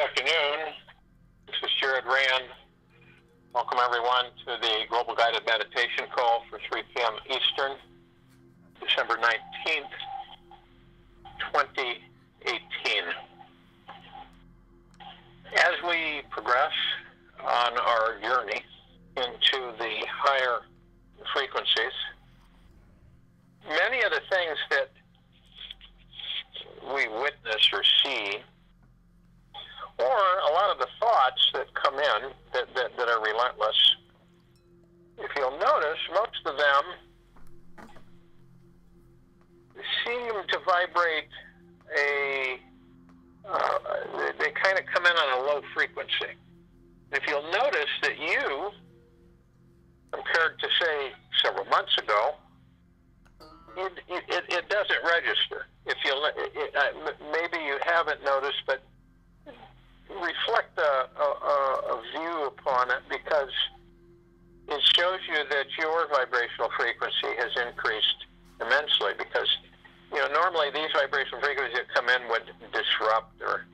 afternoon. This is Jared Rand. Welcome everyone to the Global Guided Meditation Call for 3 p.m. Eastern, December 19th, 2018. As we progress on our journey into the higher frequencies, many of the things that we witness or see, or a lot of the thoughts that come in that are relentless, if you'll notice, most of them seem to vibrate they kind of come in on a low frequency. If you'll notice that you, compared to, say, several months ago, it doesn't register. If maybe you haven't noticed, but reflect a view upon it, because it shows you that your vibrational frequency has increased immensely. Because normally these vibrational frequencies that come in would disrupt or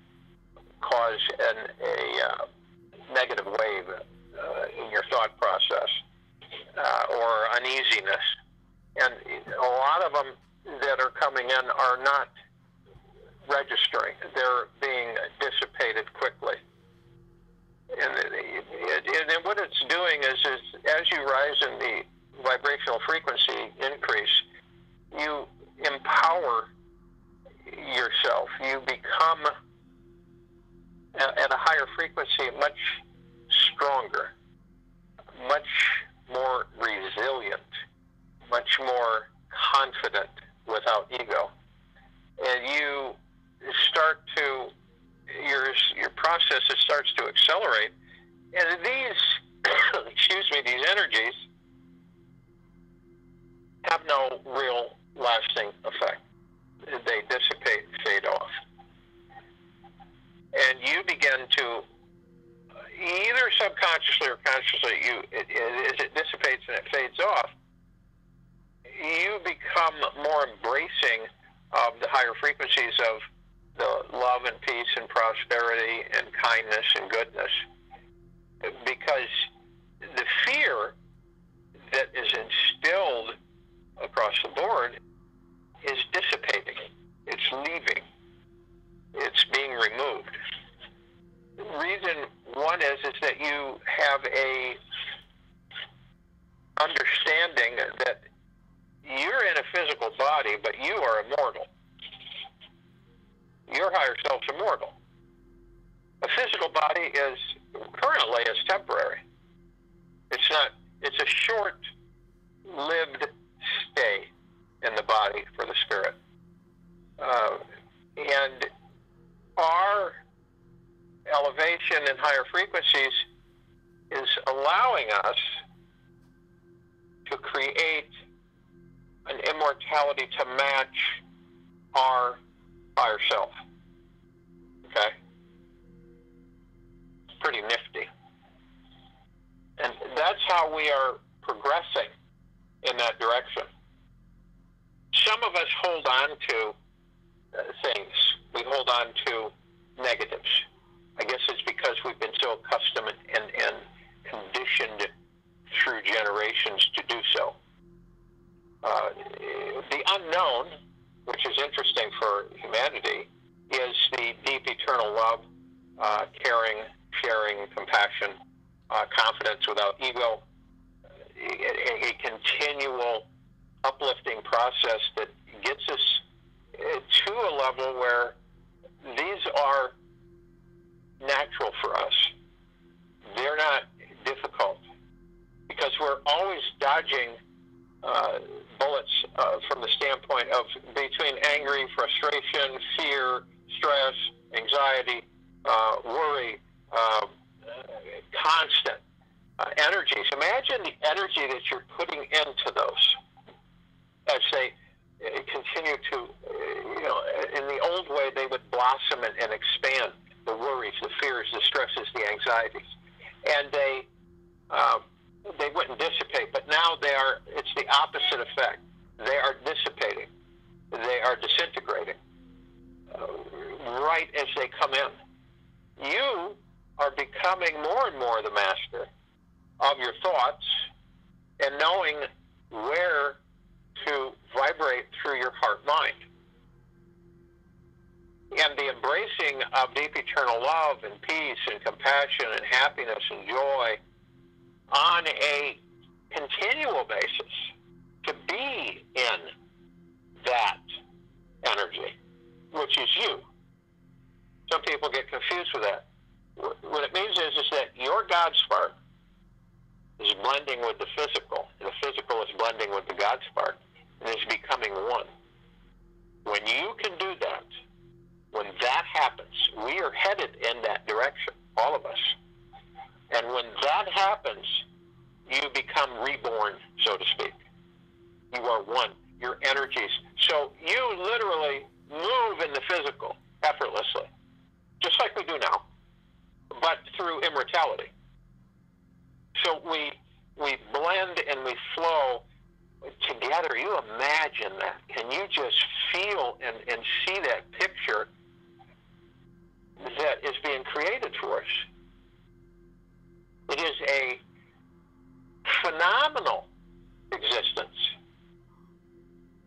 cause a negative wave in your thought process or uneasiness. And a lot of them that are coming in are not registering. They're being dissipated quickly. And what it's doing is as you rise in the vibrational frequency increase, you empower yourself. You become, at a higher frequency, much stronger, much more resilient, much more confident without ego. And you start to, your process starts to accelerate. And these, these energies have no real lasting effect. They dissipate, fade off. And you begin to, either subconsciously or consciously, as it dissipates and it fades off, you become more embracing of the higher frequencies of the love and peace and prosperity and kindness and goodness. Because the fear that is instilled across the board is dissipating. It's leaving. It's being removed. Reason one is that you have a understanding that you're in a physical body, but you are immortal. Your higher self's immortal. A physical body currently is temporary. It's not. It's a short-lived stay in the body for the spirit. And our elevation in higher frequencies is allowing us to create an immortality to match our higher self. Okay? It's pretty nifty. And that's how we are progressing in that direction. Some of us hold on to things. We hold on to negatives. I guess it's because we've been so accustomed and conditioned through generations to do so. The unknown, which is interesting for humanity, is the deep eternal love, caring, sharing, compassion, confidence without ego, a continual uplifting process that gets us to a level where these are natural for us. They're not difficult, because we're always dodging bullets from the standpoint of between angry, frustration, fear, stress, anxiety, worry, constant energies. Imagine the energy that you're putting into those as they continue to, in the old way, they would blossom and expand. The worries, the fears, the stresses, the anxieties. And they wouldn't dissipate, but now it's the opposite effect. They are dissipating. They are disintegrating right as they come in. you are becoming more and more the master of your thoughts and knowing where to vibrate through your heart-mind. And the embracing of deep eternal love and peace and compassion and happiness and joy on a continual basis, to be in that energy, which is you. Some people get confused with that. What it means is that your God spark is blending with the physical, and the physical is blending with the God spark, and is becoming one. When you can do that, when that happens, we are headed in that direction, all of us. And when that happens, you become reborn, so to speak. You are one. Your energies. So you literally move in the physical effortlessly, just like we do now, but through immortality. So we blend and we flow together. You imagine that. Can you just feel and see that picture that is being created for us? It is a phenomenal existence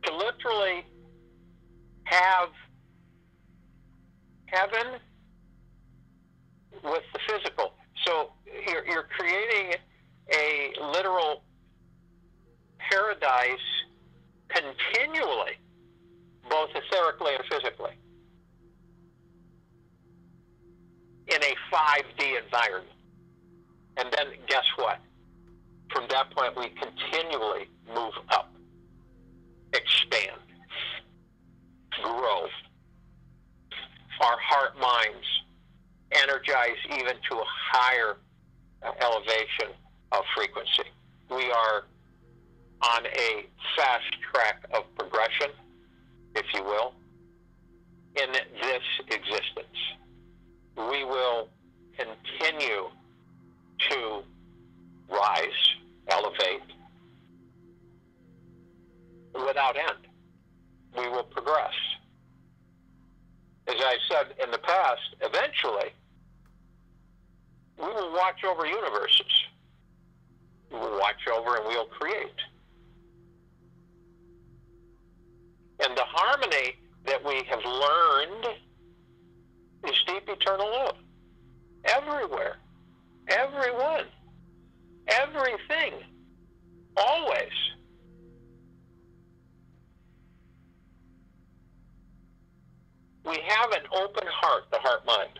to literally have heaven with the physical. So you're creating a literal paradise continually, both etherically and physically, in a 5D environment. And then guess what? From that point, we continually move up, expand, grow. Our heart minds energize even to a higher elevation of frequency. We are on a fast track of progression, if you will, in this existence. We will continue to rise, elevate, without end. We will progress. As I said in the past, eventually, we will watch over universes. We will watch over and we'll create. And the harmony that we have learned is deep eternal love. Everywhere. Everyone. Everything. Always. We have an open heart, the heart-mind.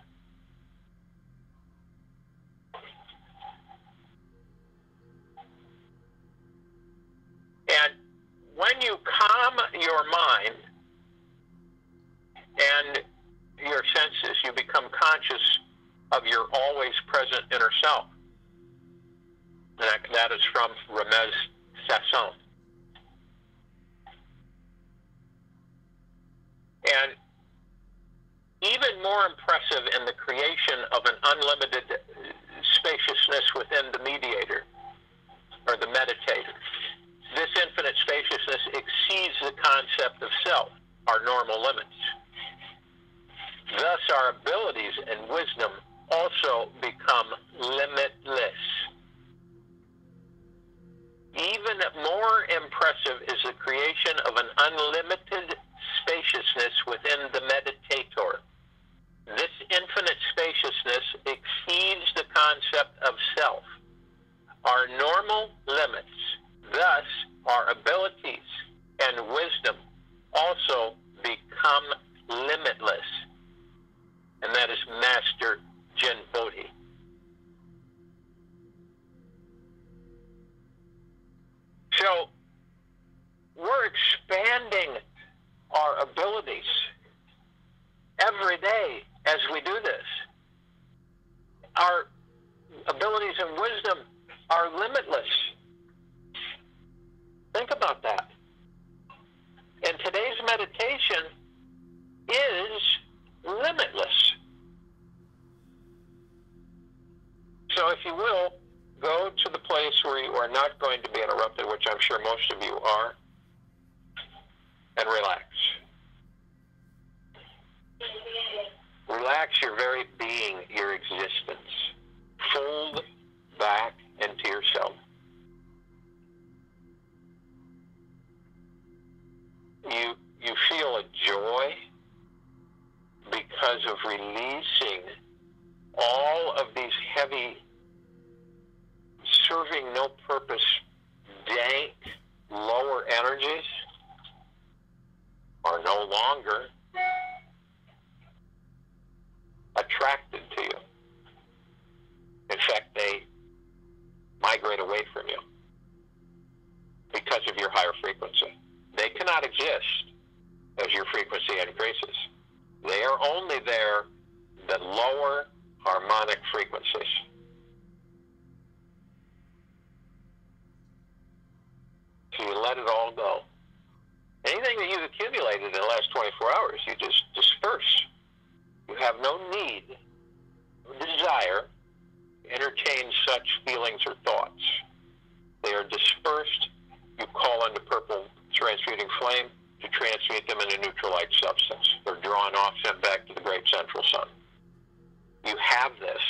And when you calm your mind and your senses, you become conscious of your always present inner self. And that is from Remez Sasson. And even more impressive in the creation of an unlimited spaciousness within the mediator or the meditator. This infinite spaciousness exceeds the concept of self, our normal limits. Thus, our abilities and wisdom also become limitless. Even more impressive is the creation of an unlimited spaciousness within the meditator. This infinite spaciousness exceeds the concept of self, our normal limits. Thus, our abilities and wisdom also become limitless. And that is Master Jin Bodhi. So, we're expanding our abilities every day as we do this. Our abilities and wisdom are limitless. Think about that. And today's meditation is limitless. So if you will, go to the place where you are not going to be interrupted, which I'm sure most of you are, and relax. Relax your very being, your existence. Fold back into yourself. You feel a joy because of releasing all of these heavy, serving no purpose, dank, lower energies are no longer attracted to you. In fact, they migrate away from you because of your higher frequency. They cannot exist as your frequency increases. They are only there, the lower harmonic frequencies. So you let it all go. Anything that you've accumulated in the last 24 hours, you just disperse. You have no need, no desire to entertain such feelings or thoughts. They are dispersed. You call on the purple transmuting flame to transmute them into neutral light substance. They're drawn off, sent back to the great central sun. You have this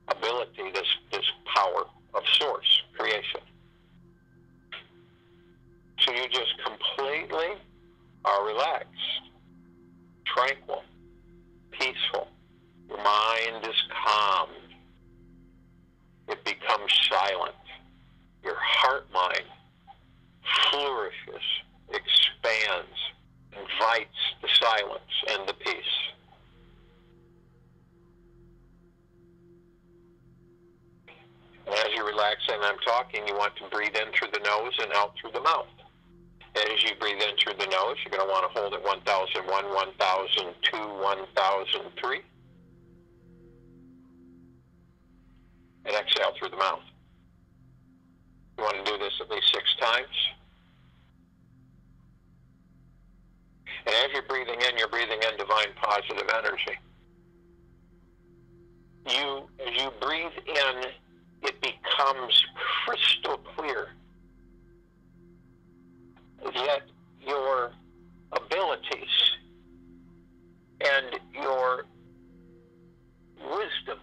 ability, this power of source, creation. So you just completely are relaxed, tranquil, peaceful. Your mind is calmed. It becomes silent. Your heart mind flourishes, expands, invites the silence and the peace. And as you're relaxing and I'm talking, you want to breathe in through the nose and out through the mouth. As you breathe in through the nose, you're going to want to hold at 1001, 1002, 1003. And exhale through the mouth. You want to do this at least 6 times. And as you're breathing in divine positive energy. As you breathe in, it becomes crystal clear. Yet your abilities and your wisdom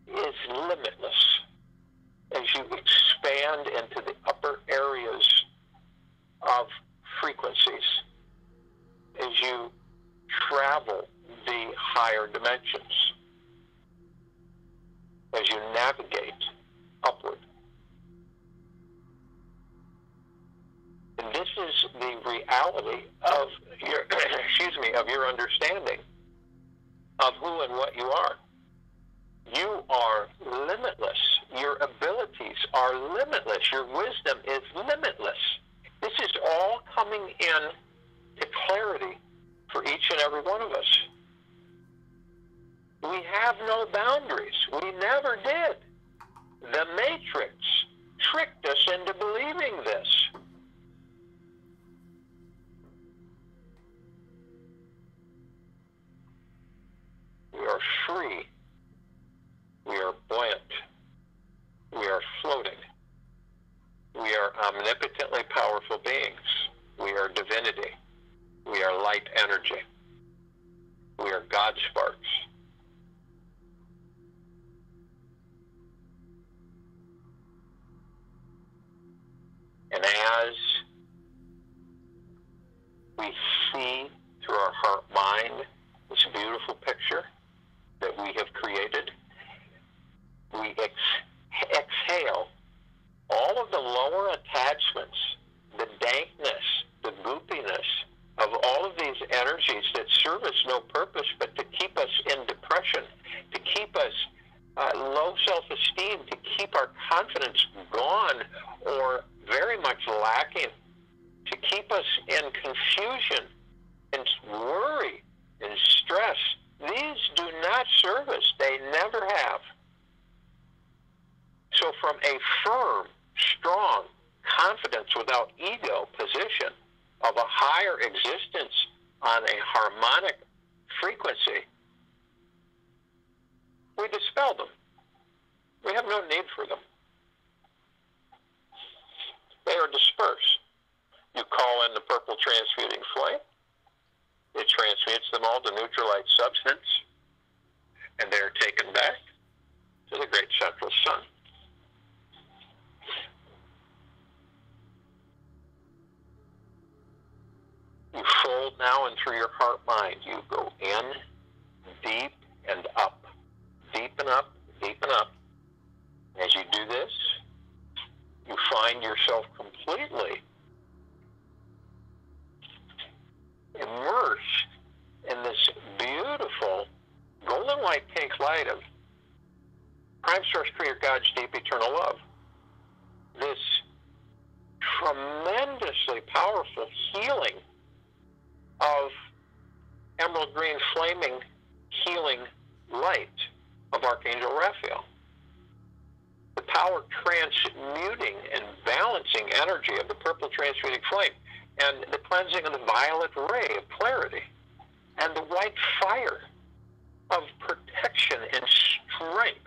is limitless as you expand into the upper areas of frequencies, as you travel the higher dimensions, as you navigate upward. And this is the reality of your, of your understanding of who and what you are. You are limitless. Your abilities are limitless. Your wisdom is limitless. This is all coming in to clarity for each and every one of us. We have no boundaries. We never did. The Matrix tricked us into believing this. We are free. We are buoyant. We are floating. We are omnipotently powerful beings. We are divinity. We are light energy. We are God sparks. And as we see through our heart mind this beautiful picture that we have created, we exhale all of the lower attachments, the dankness, the goopiness of all of these energies that serve us no purpose but to keep us in depression, to keep us low self-esteem, to keep our confidence gone or very much lacking, to keep us in confusion and worry and stress. These do not serve us. They never have. So from a firm, strong, confidence without ego position of a higher existence on a harmonic frequency, we dispel them. We have no need for them. They are dispersed. You call in the purple transmuting flame. It transmutes them all to neutralized substance, and they are taken back to the great central sun. You fold now, and through your heart mind, you go in, deep, and up. Deep and up, deep and up. As you do this, you find yourself completely immersed in this beautiful golden white pink light of Prime Source Creator God's deep eternal love. This tremendously powerful healing of emerald green flaming healing light of Archangel Raphael. The power transmuting and balancing energy of the purple transmuting flame, and the cleansing of the violet ray of clarity, and the white fire of protection and strength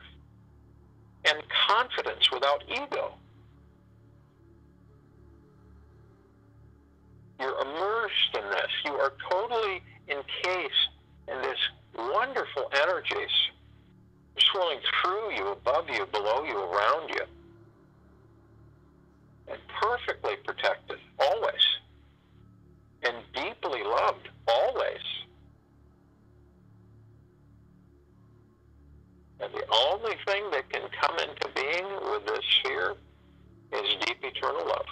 and confidence without ego. You're immersed in this. You are totally encased in this wonderful energies swirling through you, above you, below you, around you, and perfectly protected, always, and deeply loved, always. And the only thing that can come into being with this sphere is deep eternal love.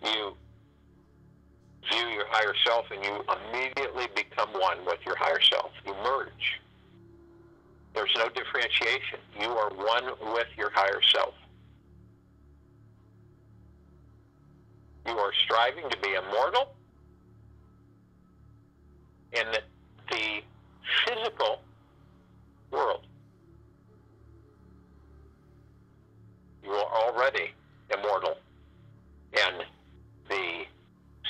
You view your higher self, and you immediately become one with your higher self. You merge. There's no differentiation. You are one with your higher self. You are striving to be immortal in the physical world. You are already immortal in the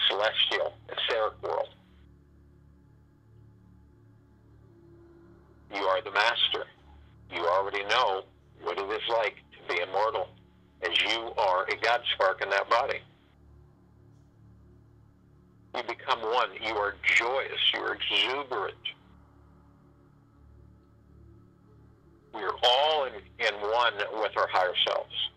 celestial, etheric world. You are the master. You already know what it is like to be immortal, as you are a God spark in that body. You become one. You are joyous. You are exuberant. We are all in one with our higher selves.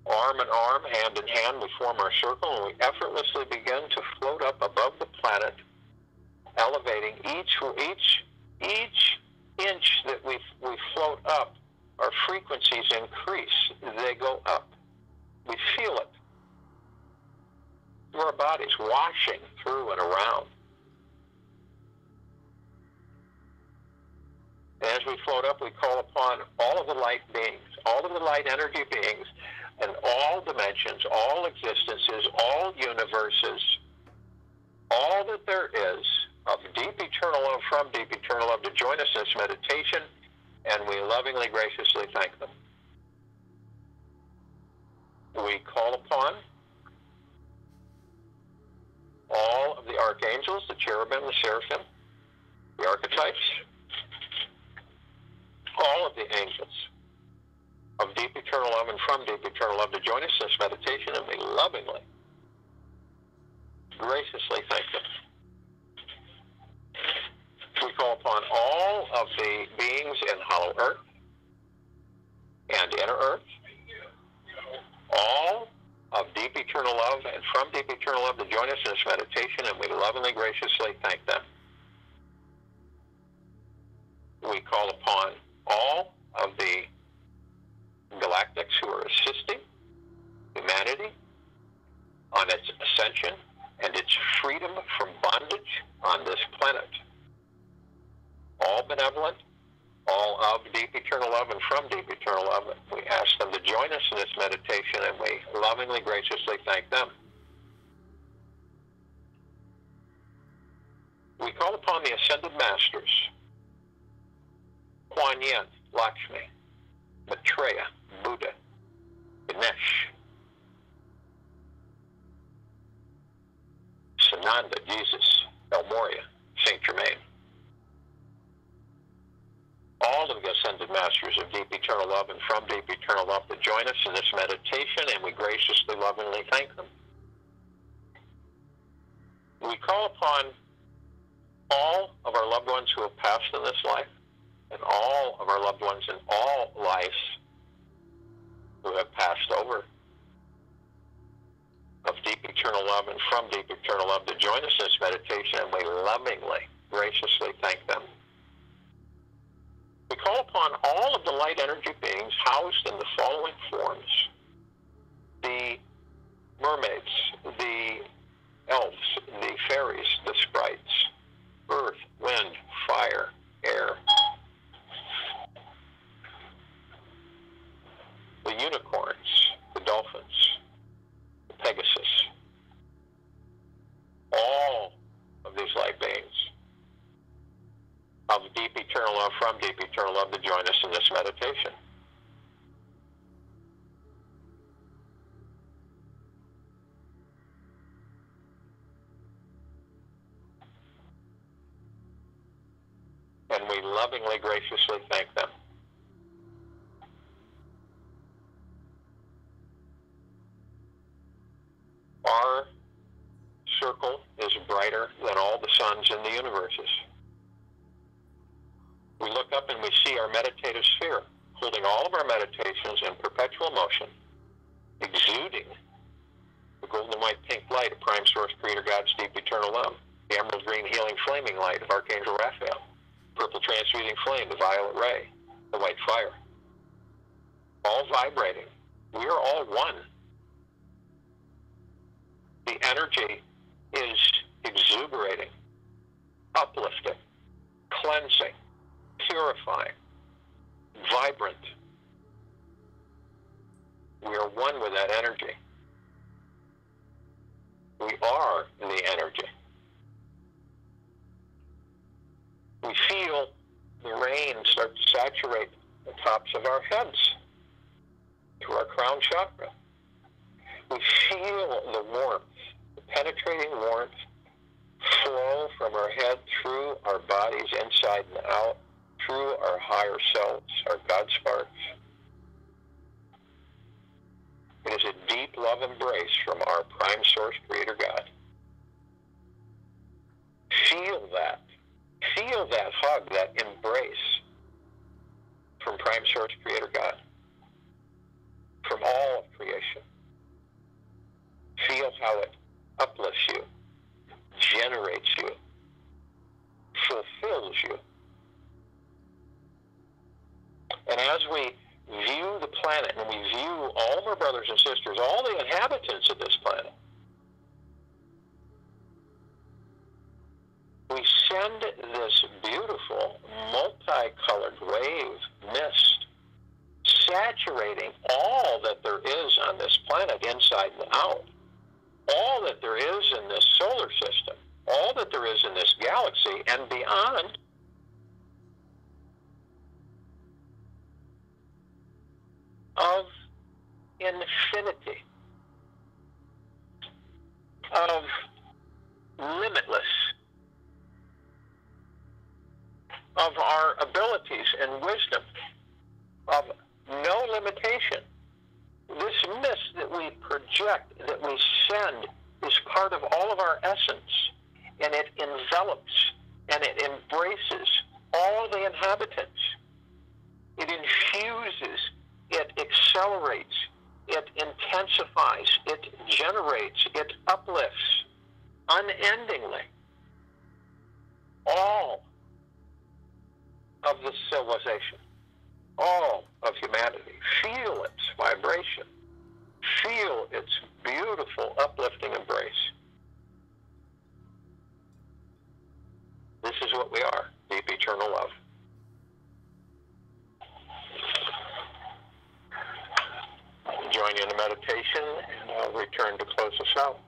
Arm in arm, hand in hand, we form our circle, and we effortlessly begin to float up above the planet, elevating each inch that we float up. Our frequencies increase. They go up. We feel it through our bodies, washing through and around. And as we float up, we call upon all of the light beings, all of the light energy beings, and all dimensions, all existences, all universes, all that there is of deep eternal love, from deep eternal love, to join us in this meditation, and we lovingly, graciously thank them. We call upon all of the archangels, the cherubim, the seraphim, the archetypes, all of the angels of deep eternal love and from deep eternal love to join us in this meditation, and we lovingly, graciously thank them. We call upon all of the beings in hollow earth and inner earth, all of deep eternal love and from deep eternal love to join us in this meditation, and we lovingly, graciously thank them. We call upon all of the galactics who are assisting humanity on its ascension and its freedom from bondage on this planet. All benevolent, all of deep eternal love and from deep eternal love. We ask them to join us in this meditation, and we lovingly, graciously thank them. We call upon the Ascended Masters, Kuan Yin, Lakshmi, Maitreya, Buddha, Ganesh, Sananda, Jesus, El Morya, Saint Germain. All of the Ascended masters of deep eternal love and from deep eternal love to join us in this meditation, and we graciously, lovingly thank them. We call upon all of our loved ones who have passed in this life, and all of our loved ones in all lives who have passed over, of deep eternal love and from deep eternal love to join us in this meditation, and we lovingly, graciously thank them. We call upon all of the light energy beings housed in the following forms: the mermaids, the elves, the fairies, the sprites, earth, wind, fire, air, the unicorns, the dolphins, the Pegasus, all of these light beings of deep eternal love from deep eternal love to join us in this meditation. And we lovingly, graciously thank them. Our circle is brighter than all the suns in the universes. We look up and we see our meditative sphere, holding all of our meditations in perpetual motion, exuding the golden white pink light of Prime Source Creator God's deep eternal love, the emerald green healing flaming light of Archangel Raphael, purple transmuting flame, the violet ray, the white fire, all vibrating. We are all one. The energy is exuberating, uplifting, cleansing, purifying, vibrant. We are one with that energy. We are the energy. We feel the rain start to saturate the tops of our heads to our crown chakra. We feel the warmth, the penetrating warmth, flow from our head through our bodies, inside and out, through our higher selves, our God sparks. It is a deep love embrace from our Prime Source Creator God. Feel that. Feel that hug, that embrace from Prime Source Creator God, from all of creation. Feel how it uplifts you, generates you, fulfills you. And as we view the planet, and we view all of our brothers and sisters, all the inhabitants of this planet, we send this beautiful, multicolored wave mist, saturating all that there is on this planet, inside and out, all that there is in this solar system, all that there is in this galaxy, and beyond, of infinity, of limitless, of our abilities and wisdom, of no limitation. This mist that we project, that we send, is part of all of our essence, and it envelops and it embraces all the inhabitants. It infuses, it accelerates, it intensifies, it generates, it uplifts unendingly all of the civilization, all of humanity. Feel its vibration. Feel its beautiful, uplifting embrace. This is what we are, deep eternal love. I'll join you in a meditation, and I'll return to close us out.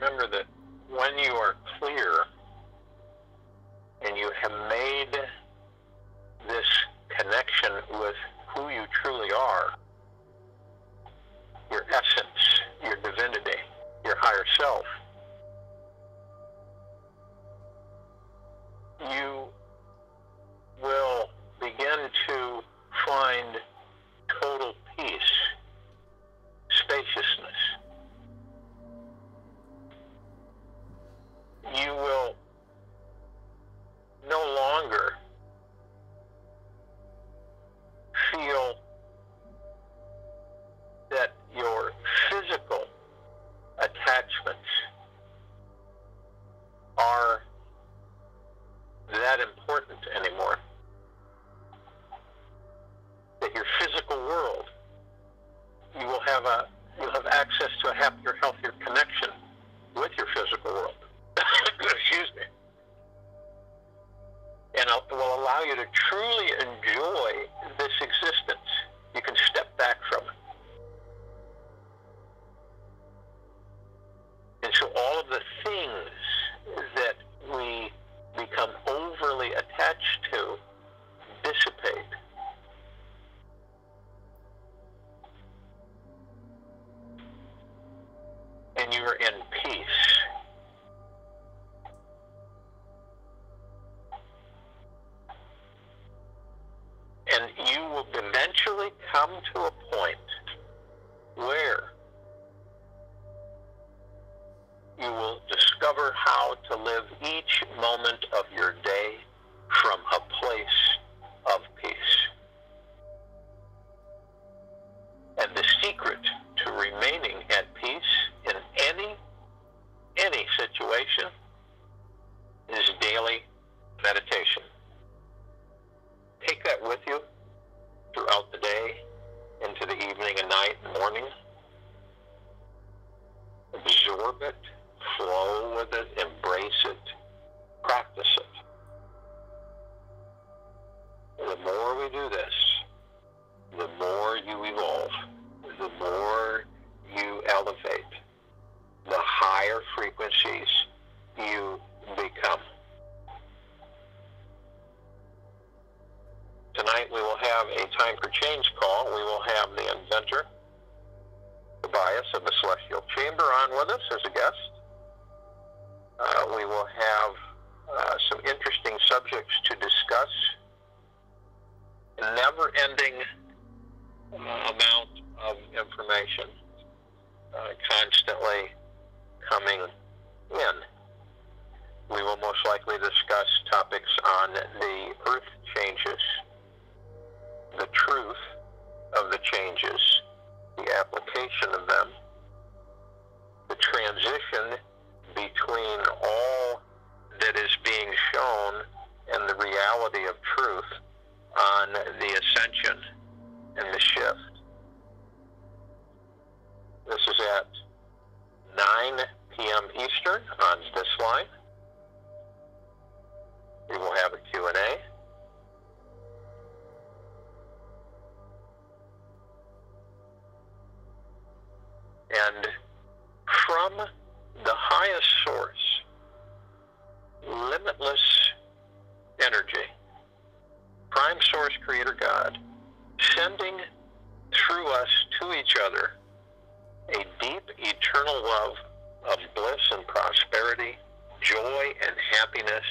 remember that when you are clear and you have made this connection with who you truly are, your essence, your divinity, your higher self, you will begin to find total peace, spaciousness. You will no longer feel that your physical attachments are that important anymore. That your physical world, you'll have access to a happier, healthier connection with your physical world. Excuse me. And it will allow you to truly enjoy this existence. You can step back from it. And so all of the things that we become overly attached to dissipate. And you are in peace. And you will eventually come to a point where you will discover how to live each moment of your day from a place of peace. And the secret to remaining at peace in any situation is daily meditation. Take that with you throughout the day, into the evening and night and morning. Absorb it, flow with it, embrace it, practice it. The more we do this, the more you evolve, the more you elevate, the higher frequencies you become. Tonight we will have a Time for Change call. We will have the inventor, Tobias of the Celestial Chamber, on with us as a guest. We will have some interesting subjects to discuss. A never-ending amount of information constantly coming in. We will most likely discuss topics on the earth changes, the truth of the changes, the application of them, the transition between all that is being shown and the reality of truth on the ascension and the shift. This is at 9 p.m. Eastern on this line. We will have a Q&A. And from the highest source, limitless energy, prime source creator God, sending through us to each other a deep eternal love of bliss and prosperity, joy and happiness